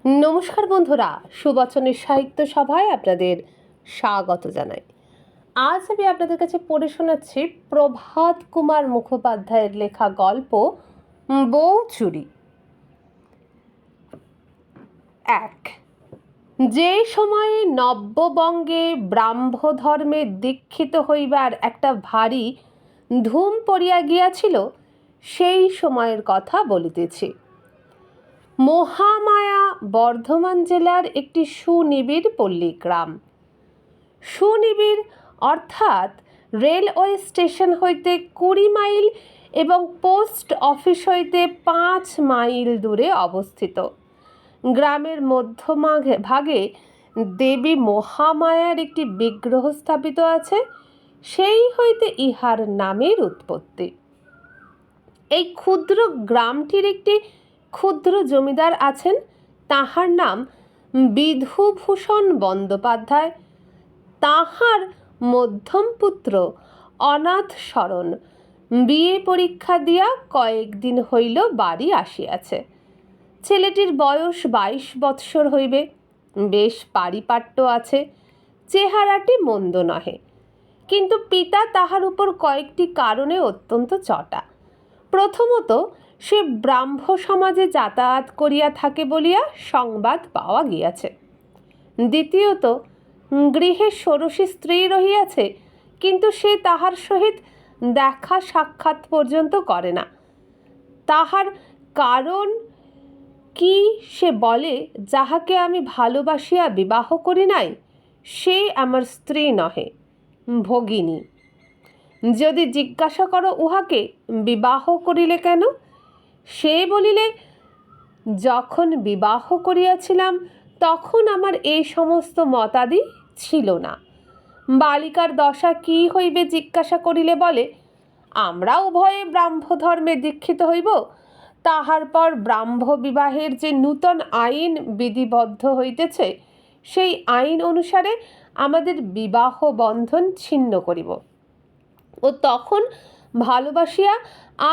নমস্কার বন্ধুরা, সুবচনের সাহিত্য সভায় আপনাদের স্বাগত জানাই। আজ আমি আপনাদের কাছে পড়ে শোনাচ্ছি প্রভাত কুমার মুখোপাধ্যায়ের লেখা গল্প বউ চুরি। এক। যে সময়ে নব্যবঙ্গে ব্রাহ্ম ধর্মে দীক্ষিত হইবার একটা ভারী ধুম পড়িয়া গিয়াছিল, সেই সময়ের কথা বলিতেছি। মহামায়া বর্ধমান জেলার একটি সুনিবিড় পল্লীগ্রাম। সুনিবিড় অর্থাৎ রেলওয়ে স্টেশন হইতে 20 মাইল এবং পোস্ট অফিস হইতে 5 মাইল দূরে অবস্থিত। গ্রামের মধ্যভাগে দেবী মহামায়ার একটি বিগ্রহ স্থাপিত আছে, সেই হইতে ইহার নামের উৎপত্তি। এই ক্ষুদ্র গ্রামটির একটি ক্ষুদ্র জমিদার আছেন, তাহার নাম বিধুভূষণ বন্দ্যোপাধ্যায়। তাহার মধ্যম পুত্র অনাথ শরণ বিএ পরীক্ষা দিয়া কয়েকদিন হইল বাড়ি আসিয়াছে। ছেলেটির বয়স 22 বৎসর হইবে, বেশ পারিপাট্য আছে, চেহারাটি মন্দ নহে, কিন্তু পিতা তাহার উপর কয়েকটি কারণে অত্যন্ত চটা। প্রথমত, সে ব্রাহ্ম সমাজে যাতায়াত করিয়া থাকে বলিয়া সংবাদ পাওয়া গিয়াছে। দ্বিতীয়ত, গৃহে ষোড়শী স্ত্রী রহিয়াছে, কিন্তু সে তাহার সহিত দেখা সাক্ষাৎ পর্যন্ত করে না। তাহার কারণ কি সে বলে, যাহাকে আমি ভালোবাসিয়া বিবাহ করি নাই, সে আমার স্ত্রী নহে, ভগিনী। যদি জিজ্ঞাসা করো উহাকে বিবাহ করিলে কেন, সে বলিলে, যখন বিবাহ করিয়াছিলাম তখন আমার এই সমস্ত মতাদি ছিল না। বালিকার দশা কি হইবে জিজ্ঞাসা করিলে বলে, আমরা উভয়ে ব্রাহ্ম ধর্মে দীক্ষিত হইব, তাহার পর ব্রাহ্ম বিবাহের যে নূতন আইন বিধিবদ্ধ হইতেছে, সেই আইন অনুসারে আমাদের বিবাহ বন্ধন ছিন্ন করিব, ও তখন ভালোবাসিয়া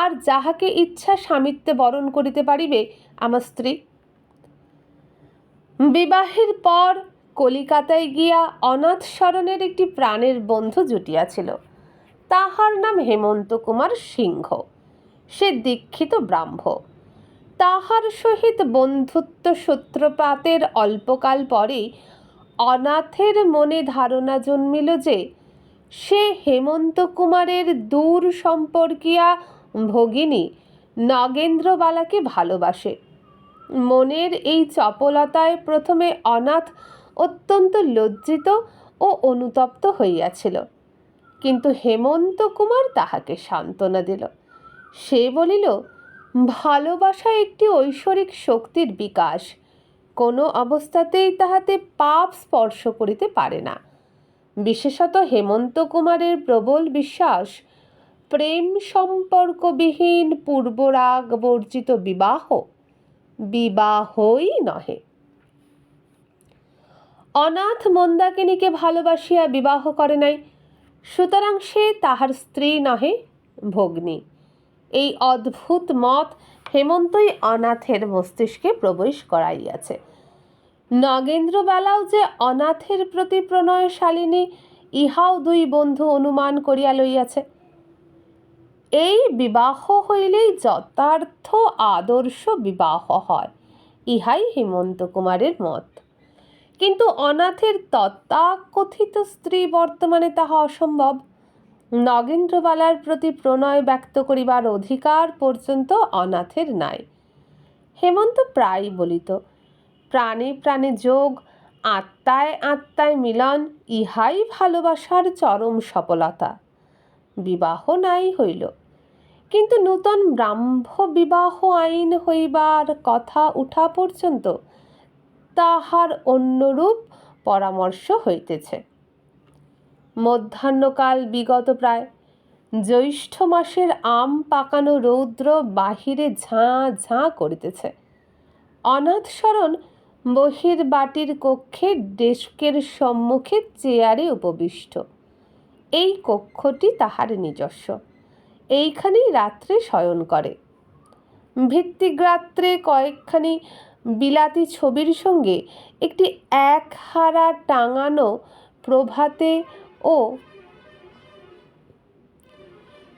আর যাহাকে ইচ্ছা স্বামিত্বে বরণ করিতে পারিবে আমার স্ত্রী। বিবাহের পর কলিকাতায় গিয়া অনাথ শরণের একটি প্রাণের বন্ধু জুটিয়াছিল, তাহার নাম হেমন্ত কুমার সিংহ। সে দীক্ষিত ব্রাহ্ম। তাহার সহিত বন্ধুত্ব সূত্রপাতের অল্পকাল পরেই অনাথের মনে ধারণা জন্মিল যে সে হেমন্ত কুমারের দূর সম্পর্কীয়া ভগিনী নগেন্দ্রবালাকে ভালোবাসে। মনের এই চপলতায় প্রথমে অনাথ অত্যন্ত লজ্জিত ও অনুতপ্ত হইয়াছিল, কিন্তু হেমন্ত কুমার তাহাকে সান্ত্বনা দিল। সে বলিল, ভালোবাসা একটি ঐশ্বরিক শক্তির বিকাশ, কোনো অবস্থাতেই তাহাতে পাপ স্পর্শ করিতে পারে না। বিশেষত হেমন্ত কুমারের প্রবল বিশ্বাস, প্রেম সম্পর্কবিহীন পূর্বরাগ বর্জিত বিবাহই নহে। অনাথ মন্দাকিনীকে ভালোবাসিয়া বিবাহ করে নাই, সুতরাং সে তাহার স্ত্রী নহে, ভগ্নী। এই অদ্ভুত মত হেমন্তই অনাথের মস্তিষ্কে প্রবেশ করাইয়াছে। নগেন্দ্রবালাও যে অনাথের প্রতি প্রণয়শালিনী, ইহাও দুই বন্ধু অনুমান করিয়া লইয়াছে। এই বিবাহ হইলেই যথার্থ আদর্শ বিবাহ হয়, ইহাই হেমন্ত কুমারের মত। কিন্তু অনাথের তথাকথিত স্ত্রী বর্তমানে তাহা অসম্ভব। নগেন্দ্রবালার প্রতি প্রণয় ব্যক্ত করিবার অধিকার পর্যন্ত অনাথের নাই। হেমন্ত প্রায় বলিত, প্রাণে প্রাণে যোগ, আত্মায় আত্মায় মিলন, ইহাই ভালোবাসার চরম সফলতা। বিবাহ নাই হইল, কিন্তু নূতন ব্রাহ্ম বিবাহ আইন হইবার কথা উঠা পর্যন্ত তাহার অন্যরূপ পরামর্শ হইতেছে। মধ্যাহ্নকাল বিগত প্রায়। জ্যৈষ্ঠ মাসের আম পাকানো রৌদ্র বাহিরে ঝাঁ ঝাঁ করিতেছে। অনাথ শরণ বহির বাটির কক্ষে ডেস্কের সম্মুখে চেয়ারে উপবিষ্ট। এই কক্ষটি তাহার নিজস্ব, এইখানেই রাত্রে শয়ন করে। ভিত্তিগ্রাত্রে কয়েকখানি বিলাতি ছবির সঙ্গে একটি একহারা টাঙানো প্রভাতে ও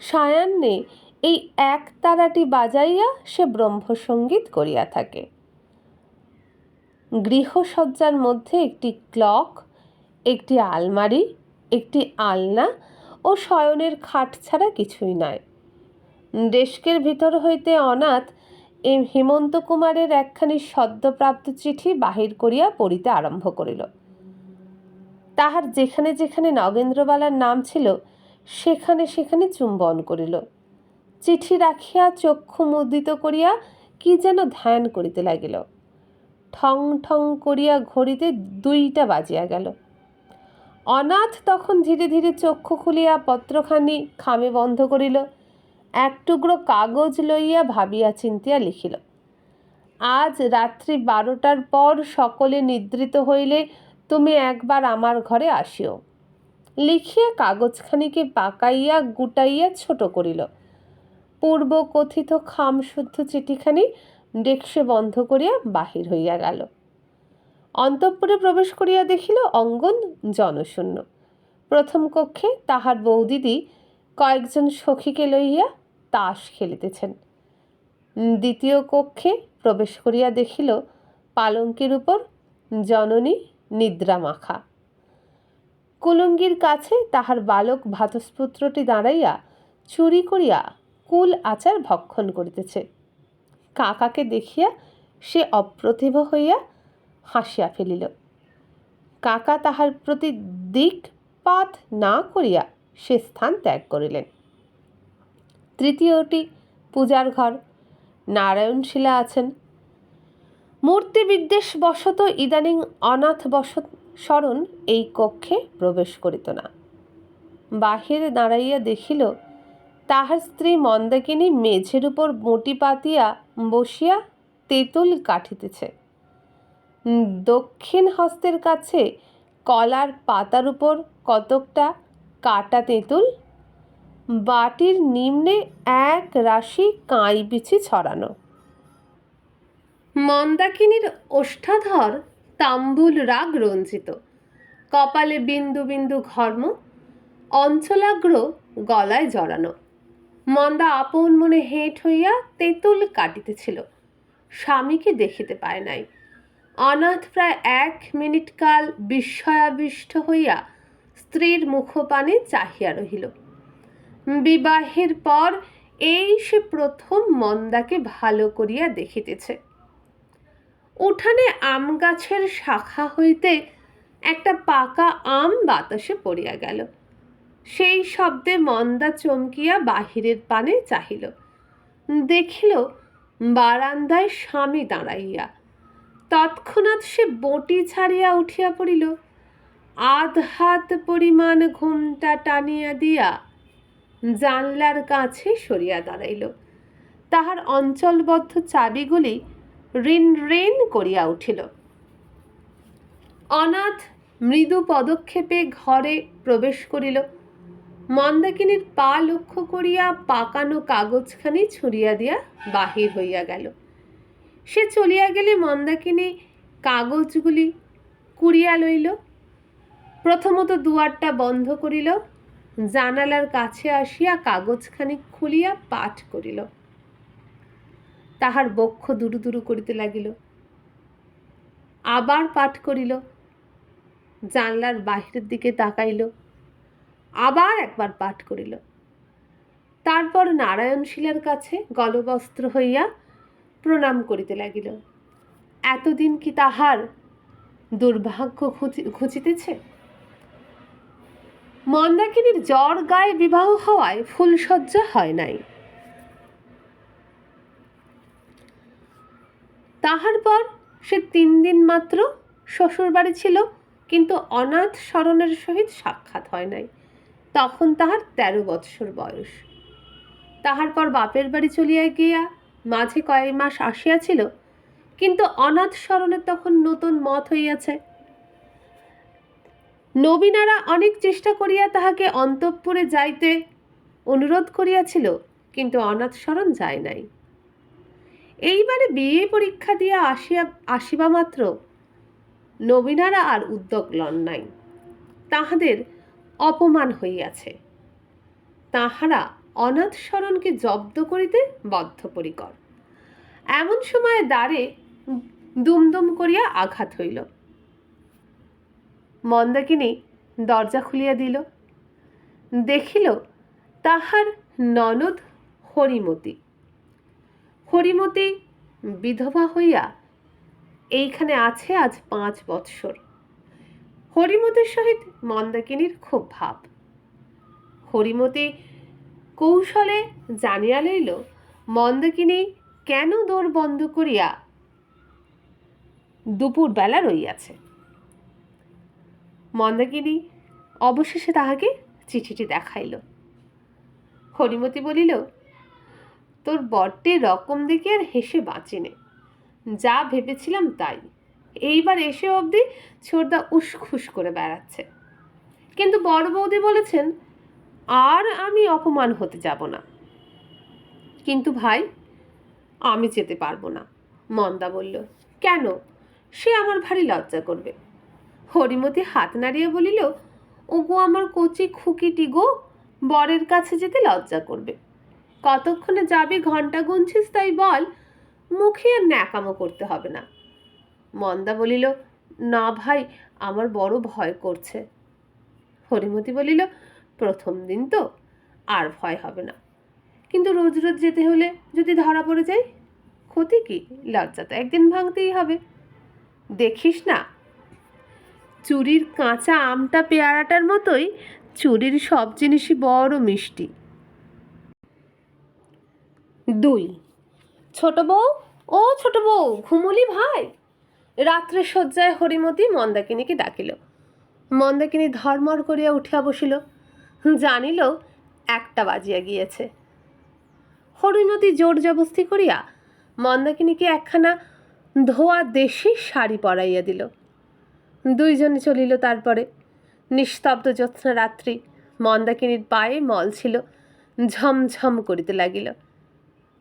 সায়াহ্নে এই একতারাটি বাজাইয়া সে ব্রহ্মসঙ্গীত করিয়া থাকে। গৃহসজ্জার মধ্যে একটি ক্লক, একটি আলমারি, একটি আলনা ও শয়নের খাট ছাড়া কিছুই নয়। ডেস্কের ভিতর হইতে অনাথ হেমন্ত কুমারের একখানি সদ্যপ্রাপ্ত চিঠি বাহির করিয়া পড়িতে আরম্ভ করিল। তাহার যেখানে যেখানে নগেন্দ্রবালার নাম ছিল সেখানে সেখানে চুম্বন করিল। চিঠি রাখিয়া চক্ষু মুদ্রিত করিয়া কি যেন ধ্যান করিতে লাগিল। ঠং ঠং করিয়া ঘড়িতে 2টা বাজিয়া গেল। অনাথ তখন ধীরে ধীরে চক্ষু খুলিয়া পত্রখানি খামে বন্ধ করিল। এক টুকরো কাগজ লইয়া ভাবিয়া চিন্তিয়া লিখিল, আজ রাত্রি 12টার পর সকলে নিদ্রিত হইলে তুমি একবার আমার ঘরে আসিও। লিখিয়া কাগজখানিকে পাকাইয়া গুটাইয়া ছোট করিল। পূর্ব কথিত খামশুদ্ধ চিঠিখানি ডেস্কে বন্ধ করিয়া বাহির হইয়া গেল। অন্তঃপুরে প্রবেশ করিয়া দেখিল অঙ্গন জনশূন্য। প্রথম কক্ষে তাহার বৌদিদি কয়েকজন সখীকে লইয়া তাস খেলিতেছেন। দ্বিতীয় কক্ষে প্রবেশ করিয়া দেখিল পালঙ্কের উপর জননী নিদ্রা মাখা। কুলুঙ্গির কাছে তাহার বালক ভ্রাতস্পুত্রটি দাঁড়াইয়া চুরি করিয়া কুল আচার ভক্ষণ করিতেছে। কাকাকে দেখিয়া সে অপ্রতিভ হইয়া হাসিয়া ফেলিল। কাকা তাহার প্রতি দিকপাত না করিয়া সে স্থান ত্যাগ করিলেন। তৃতীয়টি পূজার ঘর। নারায়ণশিলা আছেন। মূর্তি বিদ্বেষ বশত ইদানিং অনাথ শরণ এই কক্ষে প্রবেশ করিত না। বাহিরে দাঁড়াইয়া দেখিল তাহার স্ত্রী মন্দাকিনী মেঝের উপর বঁটি পাতিয়া বসিয়া তেঁতুল কাটিতেছে। দক্ষিণ হস্তের কাছে কলার পাতার উপর কতকটা কাটা তেঁতুল, বাটির নিম্নে এক রাশি কাঁই বিচি ছড়ানো। মন্দাকিনীর ওষ্ঠাধর তাম্বুল রাগ রঞ্জিত, কপালে বিন্দু বিন্দু ঘর্ম, অঞ্চলাগ্র গলায় জড়ানো। মন্দা আপন মনে হেঁট হইয়া তেঁতুল কাটিতেছিল। স্বামীকে দেখিতে পায় নাই। অনাথ প্রায় 1 মিনিট কাল বিস্ময়াবিষ্ট হইয়া স্ত্রীর মুখপানে চাহিয়া রহিল। বিবাহের পর এই সে প্রথম মন্দাকে ভালো করিয়া দেখিতেছে। উঠানে আম গাছের শাখা হইতে একটা পাকা আম বাতাসে পড়িয়া গেল। সেই শব্দে মন্দা চমকিয়া বাহিরের পানে চাহিল। দেখিল বারান্দায় স্বামী দাঁড়াইয়া। তৎক্ষণাৎ সে বঁটি ছাড়িয়া উঠিয়া পড়িল। আধ হাত পরিমাণ ঘুমটা টানিয়া দিয়া জানলার কাছে সরিয়া দাঁড়াইল। তাহার অঞ্চলবদ্ধ চাবিগুলি রিন রিন করিয়া উঠিল। অনাথ মৃদু পদক্ষেপে ঘরে প্রবেশ করিল। মন্দাকিনীর পা লক্ষ্য করিয়া পাকানো কাগজখানি ছুঁড়িয়া দিয়া বাহির হইয়া গেল। সে চলিয়া গেলে মন্দাকিনী কাগজগুলি কুড়িয়া লইল। প্রথমত দুয়ারটা বন্ধ করিল, জানালার কাছে আসিয়া কাগজখানি খুলিয়া পাঠ করিল। তাহার বক্ষ দুরু দুরু করিতে লাগিল। আবার পাঠ করিল। জানলার বাহিরের দিকে তাকাইল। আবার একবার পাঠ করিল। তারপর নারায়ণশিলার কাছে গলবস্ত্র হইয়া প্রণাম করিতে লাগিল। এতদিন কি তাহার দুর্ভাগ্য ঘুচিতেছে? মন্দাকিনীর জ্বর গায়ে বিবাহ হওয়ায় ফুলসজ্জা হয় নাই। তাহার পর সে 3 দিন মাত্র শ্বশুর বাড়ি ছিল, কিন্তু অনাথ শরণের সহিত সাক্ষাৎ হয় নাই। তখন তাহার 13 বৎসর বয়স। তাহার পর বাপের বাড়ি চলিয়া গিয়া মাঝে কয়েক মাস আসিয়াছিল, কিন্তু অনাথ শরণের তখন নতুন মত হইয়াছে। নবীনারা অনেক চেষ্টা করিয়া তাহাকে অন্তঃপুরে যাইতে অনুরোধ করিয়াছিল, কিন্তু অনাথ শরণ যায় নাই। এইবারে বিয়ে পরীক্ষা দিয়া আসিবা মাত্র নবীনারা আর উদ্যোগ লন নাই। তাহাদের অপমান হইয়াছে। তাহারা অনাথ শরণকে জব্দ করিতে বদ্ধপরিকর। এমন সময়ে দ্বারে দুমদুম করিয়া আঘাত হইল। মন্দাকিনী দরজা খুলিয়া দিল। দেখিল তাহার ননদ হরিমতি। হরিমতি বিধবা হইয়া এইখানে আছে আজ 5 বৎসর। হরিমতির সহিত মন্দাকিনীর খুব ভাব। হরিমতি কৌশলে জানিয়া লইল মন্দাকিনী কেন দোর বন্ধ করিয়া দুপুর বেলা রইয়াছে। মন্দাকিনী অবশেষে তাহাকে চিঠিটি দেখাইল। হরিমতি বলিল, তোর বড্ডে রকম দেখে আর হেসে বাঁচিনে। যা ভেবেছিলাম তাই। এইবার এসে অবধি ছোটদা উসখুস করে বেড়াচ্ছে। কিন্তু বড় বৌদি বলেছেন আর আমি অপমান হতে যাব না। কিন্তু ভাই, আমি যেতে পারবো না। মন্দা বলল, কেন? সে আমার ভারী লজ্জা করবে। হরিমতি হাত নাড়িয়ে বলিল, ওগো আমার কচি খুকিটি গো, বরের কাছে যেতে লজ্জা করবে। কতক্ষণে যাবি ঘন্টা গুনছিস তাই বল, মুখে আর ন্যাকামো করতে হবে না। মন্দা বলিল, না ভাই, আমার বড় ভয় করছে। হরিমতি বলিল, প্রথম দিন তো, আর ভয় হবে না। কিন্তু রোজ রোজ যেতে হলে যদি ধরা পড়ে যাই, ক্ষতি কি? লজ্জা তো একদিন ভাঙতেই হবে। দেখিস না, চুরির কাঁচা আমটা পেয়ারাটার মতোই চুরির সব জিনিসই বড় মিষ্টি। 2 ছোট বউ, ও ছোট বউ, ঘুমুলি ভাই। রাত্রে শয্যায় হরিমতি মন্দাকিনীকে ডাকিল। মন্দাকিনী ধর্মর করিয়া উঠিয়া বসিল। জানিল 1টা বাজিয়া গিয়েছে। হরিমতি জোর জবস্তি করিয়া মন্দাকিনীকে একখানা ধোয়া দেশি শাড়ি পরাইয়া দিল। 2 জনে চলিল। তারপরে নিস্তব্ধ জ্যোৎস্না রাত্রি। মন্দাকিনীর পায়ে মল ছিল, ঝমঝম করিতে লাগিল।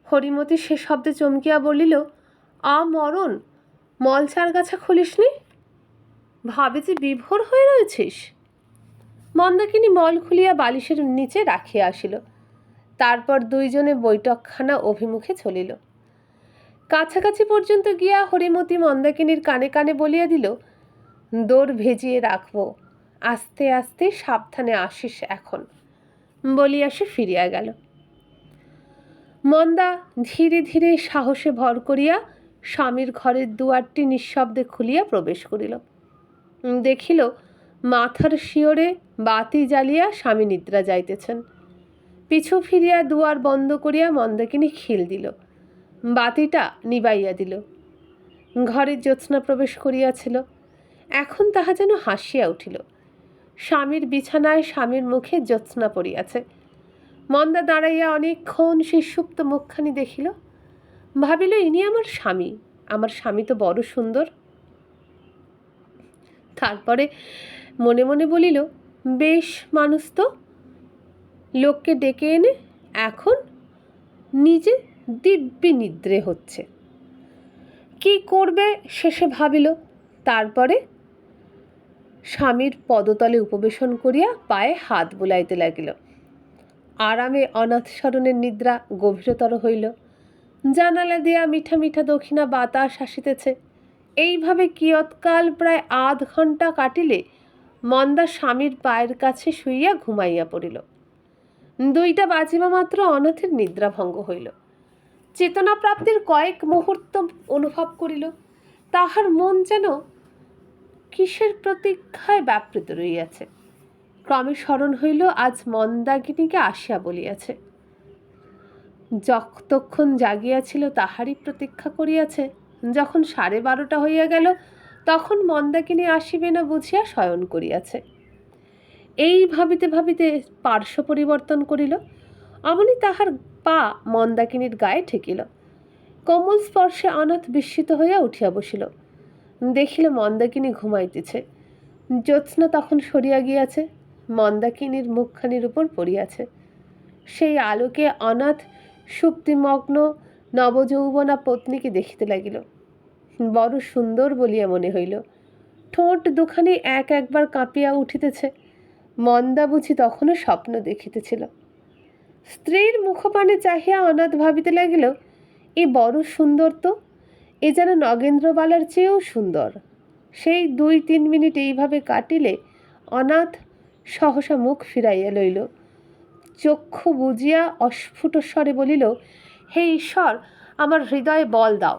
হরিমতি সে শব্দে চমকিয়া বলিল, মরণ, মল চারগাছা খুলিসনি? ভাবে যে বিভোর হয়ে রয়েছিস। মন্দাকিনী মল খুলিয়া বালিশের নিচে রাখিয়া আসিল। তারপর 2 জনে বৈঠকখানা অভিমুখে চলিল। কাছাকাছি পর্যন্ত গিয়া হরিমতি মন্দাকিনীর কানে কানে বলিয়া দিল, দোর ভেজিয়ে রাখবো, আস্তে আস্তে সাবধানে আসিস এখন, বলিয়া সে ফিরিয়া গেল। মন্দা ধীরে ধীরে সাহসে ভর করিয়া স্বামীর ঘরের দুয়ারটি নিঃশব্দে খুলিয়া প্রবেশ করিল। দেখিল মাথার শিওরে বাতি জ্বালিয়া স্বামী নিদ্রা যাইতেছেন। পিছু ফিরিয়া দুয়ার বন্ধ করিয়া মন্দাকিনী খিল দিল, বাতিটা নিবাইয়া দিল। ঘরে জ্যোৎস্না প্রবেশ করিয়াছিল। এখন তাহা যেন হাসিয়া উঠিল। স্বামীর বিছানায় স্বামীর মুখে জ্যোৎস্না পড়িয়াছে। মন্দা দাঁড়াইয়া অনেকক্ষণ সেই সুপ্ত মুখখানি দেখিল। ভাবিল, ইনি আমার স্বামী। আমার স্বামী তো বড় সুন্দর। তারপরে মনে মনে বলিল, বেশ মানুষ তো, লোককে ডেকে এনে এখন নিজে দিব্যি নিদ্রে হচ্ছে। কি করবে শেষে ভাবিল। তারপরে স্বামীর পদতলে উপবেশন করিয়া পায়ে হাত বুলাইতে লাগিল। আরামে অনাথ শরণের নিদ্রা গভীরতর হইল। জানালা দিয়া মিঠা মিঠা দক্ষিণা বাতাস আসিতেছে। এইভাবে কিয়ৎকাল প্রায় আধ ঘণ্টা কাটিলে মন্দা স্বামীর পায়ের কাছে শুইয়া ঘুমাইয়া পড়িল। 2টা বাজিবা মাত্র অনাথের নিদ্রাভঙ্গ হইল। চেতনা প্রাপ্তির কয়েক মুহূর্ত অনুভব করিল। তাহার মন যেন কিসের প্রতীক্ষায় ব্যাপৃত রইয়াছে। ক্রমে স্মরণ হইল আজ মন্দাকিনীকে আসিয়া বলিয়াছে। যতক্ষণ জাগিয়াছিল তাহারই প্রতীক্ষা করিয়াছে। যখন 12:30 হইয়া গেল, তখন মন্দাকিনী আসিবে না বুঝিয়া শয়ন করিয়াছে। এই ভাবিতে ভাবিতে পার্শ্ব পরিবর্তন করিল। অমনি তাহার পা মন্দাকিনীর গায়ে ঠেকিল। কোমল স্পর্শে অনাথ বিস্মিত হইয়া উঠিয়া বসিল। দেখিল মন্দাকিনী ঘুমাইতেছে। জ্যোৎস্না তখন সরিয়া গিয়াছে, মন্দাকিনীর মুখখানির উপর পড়িয়াছে। সেই আলোকে অনাথ সুপ্তিমগ্ন নবযৌবনা পত্নীকে দেখিতে লাগিল। বড় সুন্দর বলিয়া মনে হইল। ঠোঁট দুখানি একবার কাঁপিয়া উঠিতেছে। মন্দা বুঝি তখনও স্বপ্ন দেখিতেছিল। স্ত্রীর মুখপানে চাহিয়া অনাথ ভাবিতে লাগিল, এ বড় সুন্দর তো, এ যেন নগেন্দ্রবালার চেয়েও সুন্দর। সেই 2-3 মিনিট এইভাবে কাটিলে অনাথ সহসা মুখ ফিরাইয়া লইল। চক্ষু বুজিয়া অস্ফুট স্বরে বলিল, হে ঈশ্বর, আমার হৃদয়ে বল দাও।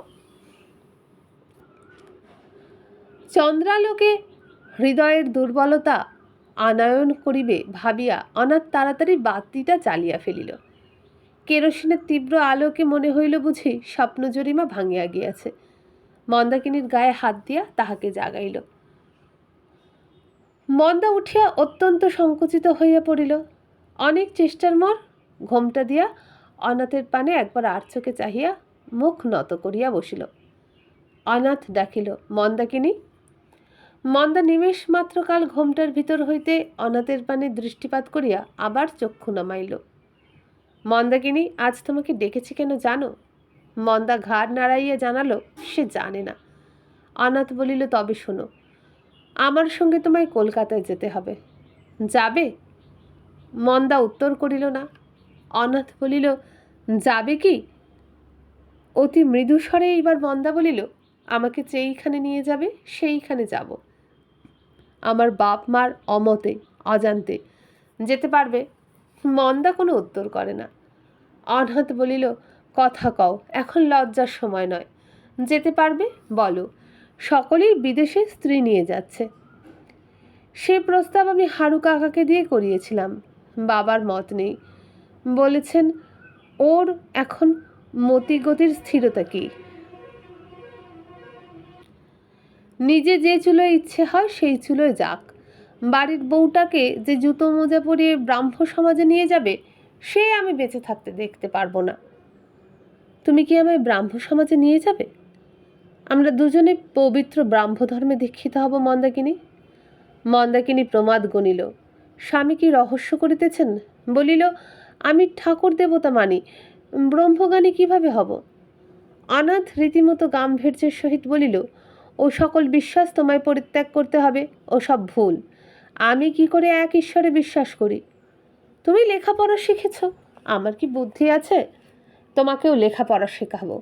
চন্দ্রালোকে হৃদয়ের দুর্বলতা আনয়ন করিবে ভাবিয়া অনাথ তাড়াতাড়ি বাতিটা জ্বালিয়া ফেলিল। কেরোসিনের তীব্র আলোকে মনে হইল বুঝি স্বপ্নজরিমা ভাঙিয়া গিয়াছে। মন্দাকিনীর গায়ে হাত দিয়া তাহাকে জাগাইল। মন্দা উঠিয়া অত্যন্ত সংকুচিত হইয়া পড়িল। অনেক চেষ্টার মর ঘোমটা দিয়া অনাথের পানে একবার আড়চোখে চাহিয়া মুখ নত করিয়া বসিল। অনাথ ডাকিল, মন্দাকিনী। মন্দা নিমেষ মাত্রকাল ঘোমটার ভিতর হইতে অনাথের পানে দৃষ্টিপাত করিয়া আবার চক্ষু নামাইল। মন্দাকিনী, আজ তোমাকে ডেকেছি কেন জানো? মন্দা ঘাড় নাড়াইয়া জানালো সে জানে না। অনাথ বলিল, তবে শোনো, আমার সঙ্গে তোমায় কলকাতায় যেতে হবে। যাবে? মন্দা উত্তর করিল না। অনাথ বলিল, যাবে কি? অতি মৃদু স্বরে এইবার মন্দা বলিল, আমাকে যেইখানে নিয়ে যাবে সেইখানে যাব। আমার বাপ মার অমতে অজান্তে যেতে পারবে। মন্দা কোনো উত্তর করে না। অনাথ বলিল, কথা কও, এখন লজ্জার সময় নয়। যেতে পারবে? বলো। সকলেই বিদেশে স্ত্রী নিয়ে যাচ্ছে। সে প্রস্তাব আমি হারু কাকাকে দিয়ে করিয়েছিলাম। বাবার মত নেই। বলেছেন ওর এখন মতিগতির স্থিরতা কি, নিজে যে চুলোয় ইচ্ছে হয় সেই চুলোয় যাক। বাড়ির বউটাকে যে জুতো মোজা পরিয়ে ব্রাহ্ম সমাজে নিয়ে যাবে সে আমি বেঁচে থাকতে দেখতে পারবো না। তুমি কি আমায় ব্রাহ্ম সমাজে নিয়ে যাবে? আমরা দুজনে পবিত্র ব্রাহ্ম ধর্মে দীক্ষিত হব। মন্দাকিনী। মন্দাকিনী প্রমাদ গণিল। স্বামী কি রহস্য করিতেছেন? বলিল, আমি ঠাকুর দেবতা মানি, ব্রহ্মজ্ঞানী কিভাবে হব? অনাথ রীতিমতো গাম্ভীর্যের সহিত বলিল, ও সকল বিশ্বাস তোমায় পরিত্যাগ করতে হবে। ও সব ভুল। আমি কি করে এক ঈশ্বরে বিশ্বাস করি? তুমি লেখাপড়া শিখেছ, আমার কি বুদ্ধি আছে? তোমাকেও লেখাপড়া শেখাবো।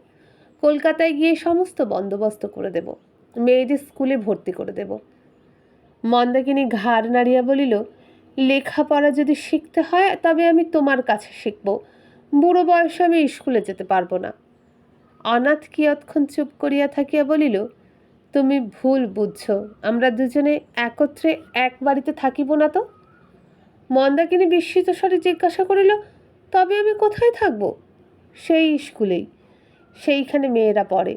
কলকাতায় গিয়ে সমস্ত বন্দোবস্ত করে দেব। মেয়েদের স্কুলে ভর্তি করে দেব। মন্দাকিনী ঘাড় নাড়িয়া বলিল, লেখাপড়া যদি শিখতে হয় তবে আমি তোমার কাছে শিখব। বুড়ো বয়সে আমি স্কুলে যেতে পারবো না। অনাথ কিয়ৎক্ষণ চুপ করিয়া থাকিয়া বলিল, তুমি ভুল বুঝছ। আমরা দুজনে একত্রে এক বাড়িতে থাকিব না তো? মন্দাকিনী বিস্মিত স্বরে জিজ্ঞাসা করিল, তবে আমি কোথায় থাকব? সেই স্কুলেই। সেইখানে মেয়েরা পড়ে,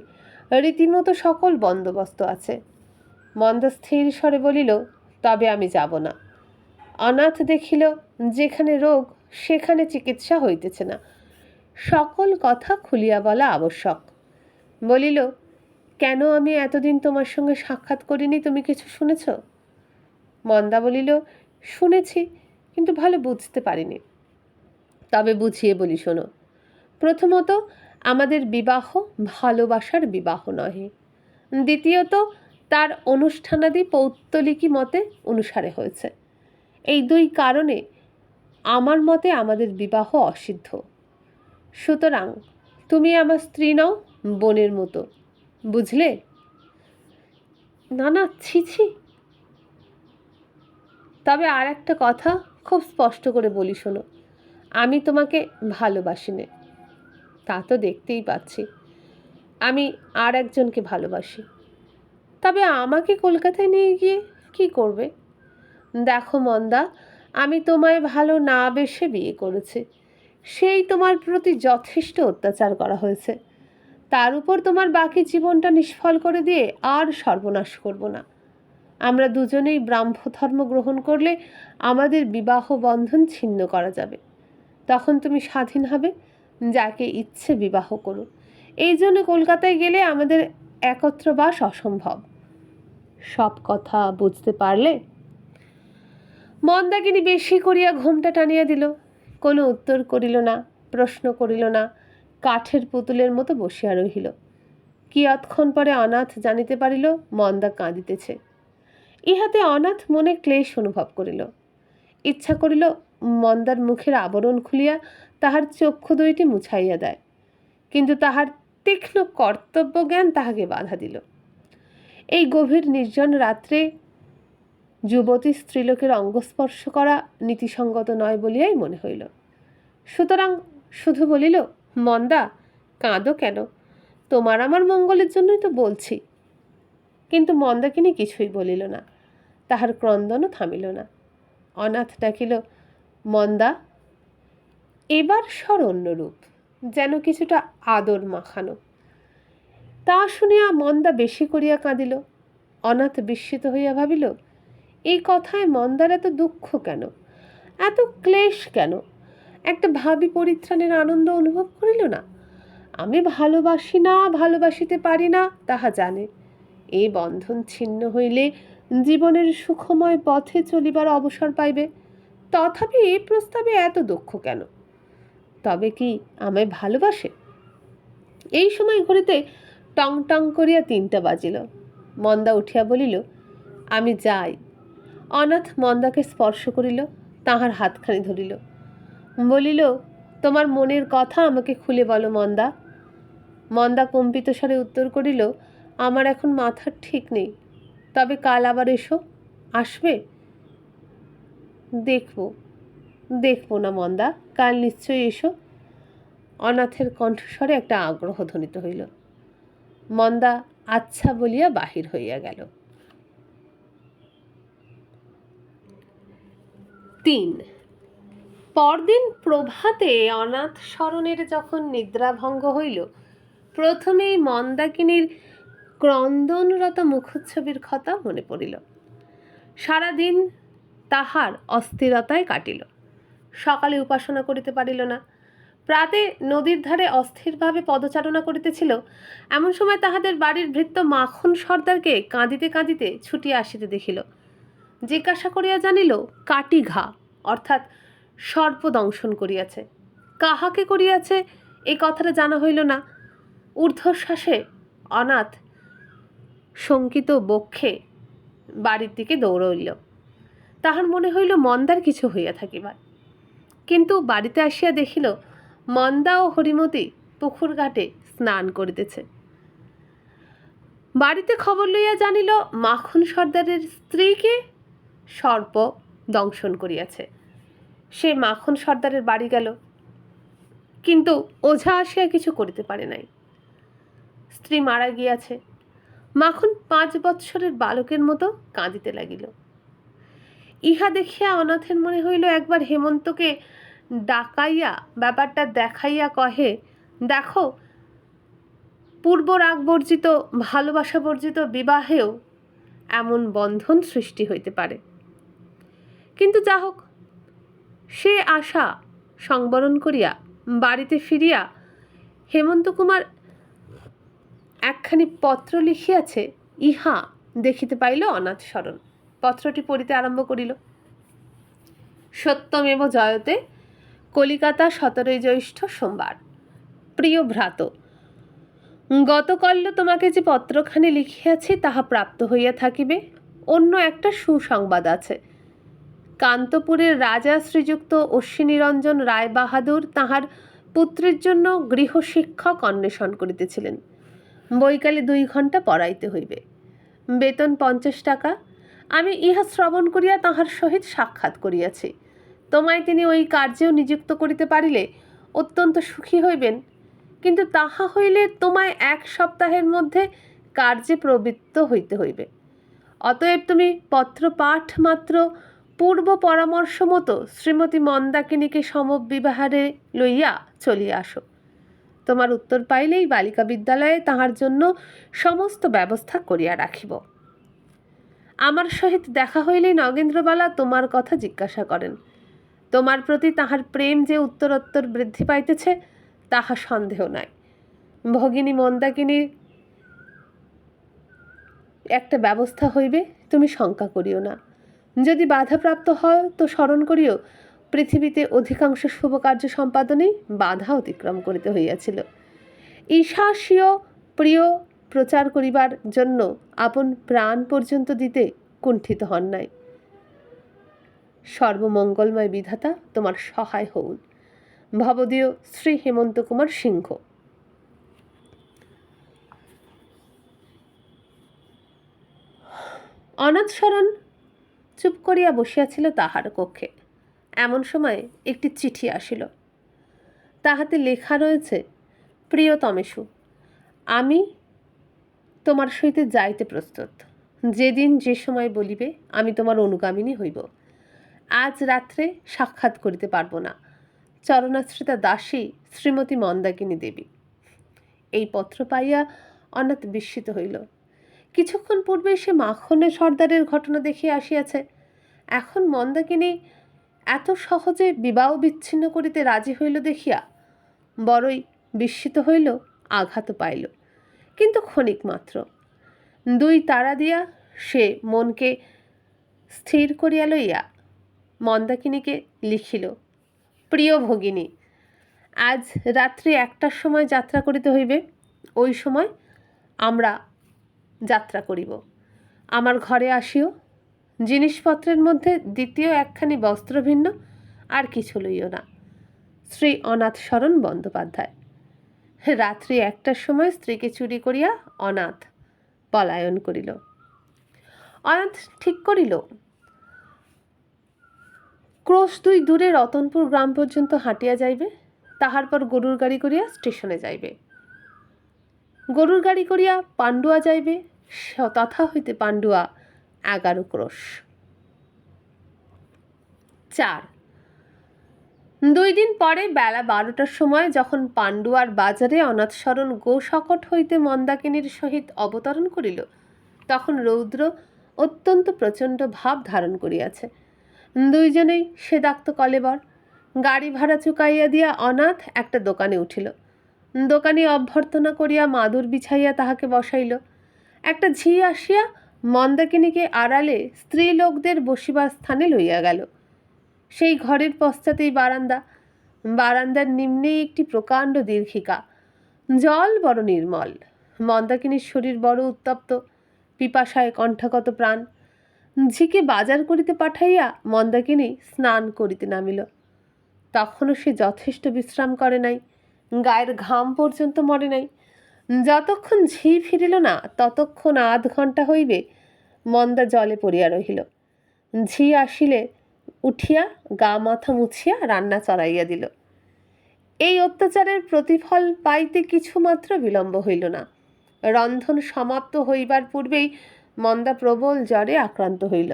রীতিমতো সকল বন্দোবস্ত আছে। মন্দা স্থির স্বরে বলিল, তবে আমি যাব না। অনাথ দেখিল যেখানে রোগ সেখানে চিকিৎসা হইতেছে না। সকল কথা খুলিয়া বলা আবশ্যক। বলিল, কেন আমি এতদিন তোমার সঙ্গে সাক্ষাৎ করিনি, তুমি কিছু শুনেছ? মন্দা বলিল, শুনেছি, কিন্তু ভালো বুঝতে পারিনি। তবে বুঝিয়ে বলি, শোনো। প্রথমত, আমাদের বিবাহ ভালোবাসার বিবাহ নহে। দ্বিতীয়ত, তার অনুষ্ঠানাদি পৌত্তলিকী মতে অনুসারে হয়েছে। এই 2 কারণে আমার মতে আমাদের বিবাহ অসিদ্ধ। সুতরাং তুমি আমার স্ত্রী নও, বোনের মতো, বুঝলে? না না, ছি ছি। তবে আর একটা কথা খুব স্পষ্ট করে বলি, শোনো। আমি তোমাকে ভালোবাসি নে, তা তো দেখতেই পাচ্ছি। আমি আর একজনকে ভালোবাসি। তবে আমাকে কলকাতায় নিয়ে গিয়ে কি করবে? দেখো মন্দা, আমি তোমায় ভালো না বেশে বিয়ে করেছি। সেই তোমার প্রতি যথেষ্ট অত্যাচার করা হয়েছে। তার উপর তোমার বাকি জীবনটা নিষ্ফল করে দিয়ে আর সর্বনাশ করব না। আমরা দুজনেই ব্রাহ্ম ধর্ম গ্রহণ করলে আমাদের বিবাহ বন্ধন ছিন্ন করা যাবে। তখন তুমি স্বাধীন হবে, যাকে ইচ্ছে বিবাহ করো। এই জন্য কলকাতায় গেলে আমাদের একত্র বাস অসম্ভব। সব কথা বুঝতে পারলে? মন্দাকিনী বেশি করিয়া ঘোমটা টানিয়া দিল। কোনো উত্তর করিল না, প্রশ্ন করিল না, কাঠের পুতুলের মতো বসিয়া রহিল। কিয়ৎক্ষণ পরে অনাথ জানিতে পারিল মন্দা কাঁদিতেছে। ইহাতে অনাথ মনে ক্লেশ অনুভব করিল। ইচ্ছা করিল মন্দার মুখের আবরণ খুলিয়া তাহার চক্ষু দুইটি মুছাইয়া দেয়, কিন্তু তাহার তীক্ষ্ণ কর্তব্য জ্ঞান তাহাকে বাধা দিল। এই গভীর নির্জন রাত্রে যুবতী স্ত্রীলোকের অঙ্গস্পর্শ করা নীতিসঙ্গত নয় বলিয়াই মনে হইল। সুতরাং শুধু বলিল, মন্দা, কাঁদো কেন? তোমার আমার মঙ্গলের জন্যই তো বলছি। কিন্তু মন্দাকিনী কিছুই বলিল না, তাহার ক্রন্দনও থামিল না। অনাথ ডাকিল, মন্দা। এবার স্বর অন্যরূপ, যেন কিছুটা আদর মাখানো। তা শুনিয়া মন্দা বেশি করিয়া কাঁদিল। অনাথ বিস্মিত হইয়া ভাবিল, এই কথায় মন্দার এত দুঃখ কেন, এত ক্লেশ কেন? একটা ভাবি পরিত্রাণের আনন্দ অনুভব করিল না? আমি ভালোবাসি না, ভালোবাসিতে পারি না, তাহা জানে। এই বন্ধন ছিন্ন হইলে জীবনের সুখময় পথে চলিবার অবসর পাইবে, তথাপি এই প্রস্তাবে এত দুঃখ কেন? তবে কি আমায় ভালোবাসে? এই সময় ঘড়িতে টং টং করিয়া 3টা বাজিল। মন্দা উঠিয়া বলিল, আমি যাই। অনাথ মন্দাকে স্পর্শ করিল, তাহার হাতখানি ধরিল, বলিল, তোমার মনের কথা আমাকে খুলে বলো মন্দা। মন্দা কম্পিত স্বরে উত্তর করিল, আমার এখন মাথার ঠিক নেই, তবে কাল আবার এসো। আসবে? দেখবো না মন্দা, কাল নিশ্চয়ই এসো। অনাথের কণ্ঠস্বরে একটা আগ্রহ ধ্বনিত হইল। মন্দা আচ্ছা বলিয়া বাহির হইয়া গেল। 3 পরদিন প্রভাতে অনাথ শরণের যখন নিদ্রাভঙ্গ হইল, প্রথমেই মন্দাকিনীর ক্রন্দনরত মুখচ্ছবির কথা মনে পড়িল। সারাদিন তাহার অস্থিরতায় কাটিল। সকালে উপাসনা করিতে পারিল না। প্রাতে নদীর ধারে অস্থিরভাবে পদচারণা করিতেছিল, এমন সময় তাহাদের বাড়ির ভৃত্য মাখন সর্দারকে কাঁদিতে কাঁদিতে ছুটিয়া আসিতে দেখিল। জিজ্ঞাসা করিয়া জানিল, কাটি ঘা অর্থাৎ সর্পদংশন করিয়াছে। কাহাকে করিয়াছে এই কথাটা জানা হইল না। ঊর্ধ্বশ্বাসে অনাথ শঙ্কিত বক্ষে বাড়ির দিকে দৌড়ইল। তাহার মনে হইল মন্দার কিছু হইয়া থাকিবার, কিন্তু বাড়িতে আসিয়া দেখিল মন্দা ও হরিমতি পুকুর ঘাটে স্নান করিতেছে। বাড়িতে খবর লইয়া জানিল মাখন সর্দারের স্ত্রীকে সর্প দংশন করিয়াছে। সে মাখন সর্দারের বাড়ি গেল, কিন্তু ওঝা আসিয়া কিছু করিতে পারে নাই। স্ত্রী মারা গিয়াছে। মাখন 5 বৎসরের বালকের মতো কাঁদিতে লাগিল। ইহা দেখিয়া অনাথের মনে হইল একবার হেমন্তকে ডাকাইয়া ব্যাপারটা দেখাইয়া কহে, দেখো, পূর্ব রাগ বর্জিত, ভালোবাসা বর্জিত বিবাহেও এমন বন্ধন সৃষ্টি হইতে পারে। কিন্তু যা হোক, সে আশা সংবরণ করিয়া বাড়িতে ফিরিয়া হেমন্ত কুমার একখানি পত্র লিখিয়াছে, ইহা দেখিতে পাইল অনাথ শরণ। পত্রটি পড়িতে আরম্ভ করিল। সত্যমেব জয়তে, কলিকাতা 17 জ্যৈষ্ঠ সোমবার। প্রিয় ভ্রাত, গতকল্য তোমাকে যে পত্রখানি লিখিয়াছি তাহা প্রাপ্ত হইয়া থাকিবে। অন্য একটা সুসংবাদ আছে। কান্তপুরের রাজা শ্রীযুক্ত অশ্বিনীরঞ্জন রায় বাহাদুর তাহার পুত্রের জন্য গৃহশিক্ষক অন্বেষণ করিতেছিলেন। বৈকালে 2 ঘণ্টা পড়াইতে হইবে। বেতন 50 টাকা। আমি ইহা শ্রবণ করিয়া তাহার সহিত সাক্ষাৎ করিয়াছি। তোমায় তিনি ওই কার্যেও নিযুক্ত করিতে পারিলে অত্যন্ত সুখী হইবেন, কিন্তু তাহা হইলে তোমায় 1 সপ্তাহের মধ্যে কার্যে প্রবৃত্ত হইতে হইবে। অতএব তুমি পত্র পাঠ মাত্র পূর্ব পরামর্শ মতো শ্রীমতী মন্দাকিনীকে সমবিবাহারে লইয়া চলিয়া আসো। তোমার উত্তর পাইলেই বালিকা বিদ্যালয়ে তাহার জন্য সমস্ত ব্যবস্থা করিয়া রাখিব। আমার সহিত দেখা হইলেই নগেন্দ্রবালা তোমার কথা জিজ্ঞাসা করেন। তোমার প্রতি তাহার প্রেম যে উত্তরোত্তর বৃদ্ধি পাইতেছে তাহা সন্দেহ নাই। ভগিনী মন্দাকিনীর একটা ব্যবস্থা হইবে, তুমি শঙ্কা করিও না। যদি বাধাপ্রাপ্ত হয় তো স্মরণ করিও পৃথিবীতে অধিকাংশ শুভকার্য সম্পাদনে বাধা অতিক্রম করিতে হইয়াছিল। ঈশাস্বীয় প্রিয় প্রচার করিবার জন্য আপন প্রাণ পর্যন্ত দিতে কুণ্ঠিত হন নাই। সর্বমঙ্গলময় বিধাতা তোমার সহায় হউন। ভবদীয় শ্রী হেমন্ত কুমার সিংহ। অনাথশরণ চুপ করিয়া বসিয়াছিল তাহার কক্ষে। এমন সময় একটি চিঠি আসিল। তাহাতে লেখা রয়েছে, প্রিয়তমেষু, আমি তোমার সহিতে যাইতে প্রস্তুত। যেদিন যে সময় বলিবে আমি তোমার অনুগামিনী হইব। আজ রাত্রে সাক্ষাৎ করিতে পারব না। চরণাশ্রিতা দাসী শ্রীমতী মন্দাকিনী দেবী। এই পত্র পাইয়া অনাথ বিস্মিত হইল। কিছুক্ষণ পূর্বে সে মাখনের সর্দারের ঘটনা দেখিয়া আসিয়াছে। এখন মন্দাকিনী এত সহজে বিবাহ বিচ্ছিন্ন করিতে রাজি হইল দেখিয়া বড়ই বিস্মিত হইল, আঘাত পাইল, কিন্তু ক্ষণিক মাত্র। দুই তারা দিয়া সে মনকে স্থির করিয়া লইয়া মন্দাকিনীকে লিখিল, প্রিয় ভগিনী, আজ রাত্রি 1টার সময় যাত্রা করিতে হইবে। ওই সময় আমরা যাত্রা করিব। আমার ঘরে আসিও। জিনিসপত্রের মধ্যে দ্বিতীয় একখানি বস্ত্র ভিন্ন, আর কিছু লইও না। শ্রী অনাথশরণ বন্দ্যোপাধ্যায়। রাত্রি 1টার সময় স্ত্রীকে চুরি করিয়া অনাথ পলায়ন করিল। অনাথ ঠিক করিল ক্রোশ 2 দূরে রতনপুর গ্রাম পর্যন্ত হাঁটিয়া যাইবে। তাহার পর গরুর গাড়ি করিয়া স্টেশনে যাইবে। গরুর গাড়ি করিয়া পান্ডুয়া যাইবে। তথা হইতে পান্ডুয়া 11 ক্রোশ। 4 2 দিন পরে বেলা 12টার সময় যখন পান্ডুয়ার বাজারে অনাথশরণ গোশকট হইতে মন্দাকিনীর সহিত অবতরণ করিল, তখন রৌদ্র অত্যন্ত প্রচণ্ড ভাব ধারণ করিয়াছে। দুইজনেই সেদাক্ত কলেবর। গাড়ি ভাড়া চুকাইয়া দিয়া অনাথ একটা দোকানে উঠিল। দোকানি অভ্যর্থনা করিয়া মাদুর বিছাইয়া তাহাকে বসাইল। একটা ঝি আসিয়া মন্দাকিনীকে আড়ালে স্ত্রী লোকদের বসিবার স্থানে লইয়া গেল। সেই ঘরের পশ্চাতেই বারান্দা। বারান্দার নিম্নেই একটি প্রকাণ্ড দীর্ঘিকা। জল বড় নির্মল। মন্দাকিনীর শরীর বড় উত্তপ্ত, পিপাসায় কণ্ঠাগত প্রাণ। ঝিকে বাজার করিতে পাঠাইয়া মন্দাকিনী স্নান করিতে নামিল। তখনও সে যথেষ্ট বিশ্রাম করে নাই, গায়ের ঘাম পর্যন্ত মরে নাই। যতক্ষণ ঝি ফিরিল না ততক্ষণ আধ ঘণ্টা হইবে মন্দা জলে পড়িয়া রহিল। ঝি আসিলে উঠিয়া গা মাথা মুছিয়া রান্না চড়াইয়া দিল। এই অত্যাচারের প্রতিফল পাইতে কিছুমাত্র বিলম্ব হইল না। রন্ধন সমাপ্ত হইবার পূর্বেই মন্দা প্রবল জ্বরে আক্রান্ত হইল।